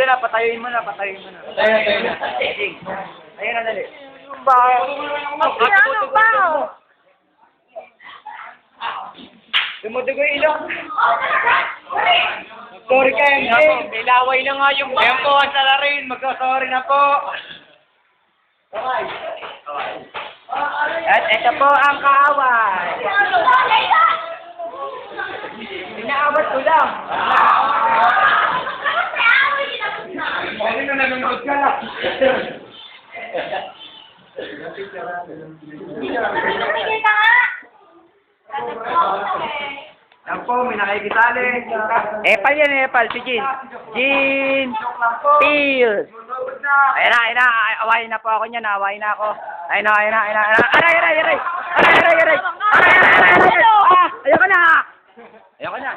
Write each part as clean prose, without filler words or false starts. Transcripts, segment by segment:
na, patayuin mo na, patayuin mo na. Tayo na. Ayun na, dali. Ano ba? Dumudugo yung ilong. Sorry ka, MJ. May laway na nga yung ayan po, ang salarin. Magsasorry na po. At ito po ang kaaway. Inaawat ko lang. Bakit na nanonood ka lang? Yan po, may nakikisali. Epal yan, Epal. Si Jean. Jean Pills. Ayun na. Awayin na po ako niyan. Awayin na ako. Ayun na. Aray. Ayoko na.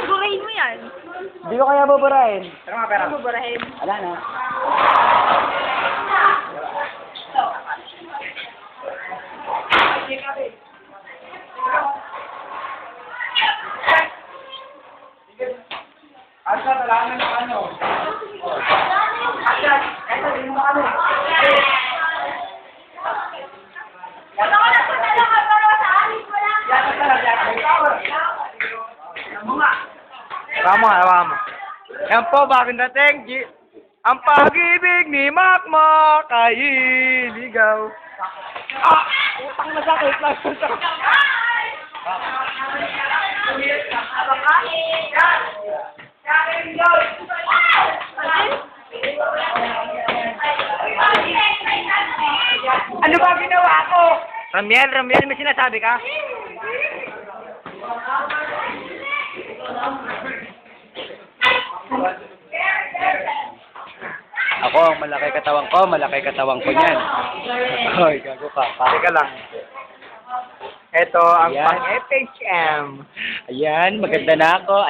Burahin mo yan. Hindi ko kaya buburahin. Pero nga, pera. Burahin. Wala na. Asa, talaan ng ano? Asa, ito, din mo kami. Tama. Yan po, bagong dating. Ang pag-ibig ni Makmak ay iligaw. Utang na sakit lang. Ano ba ginawa ko? Ramiel, may sinasabi ka? Ako, ang malaki katawang ko niyan. Hoy, gago ka. Pare ka lang. Ito, ang pang-FHM. Ayan, maganda na ako.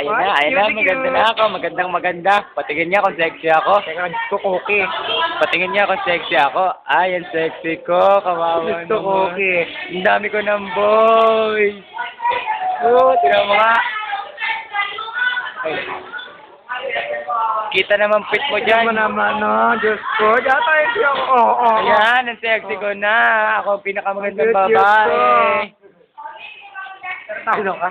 Maganda na ako. Magandang. Patingin niya kung sexy ako. Teka, gusto cookie. Patingin niya kung sexy ako. Ay, ang sexy ko. Kawawa naman. Gusto cookie. Ang dami ko ng boys. Tingnan mo nga. Ay. Kita naman fit mo dyan. Kita mo naman, no? Diyos ko. Data hindi ako. Ayan, ang sexy ko na. Ako ang pinakamagandang babae. Talo ka.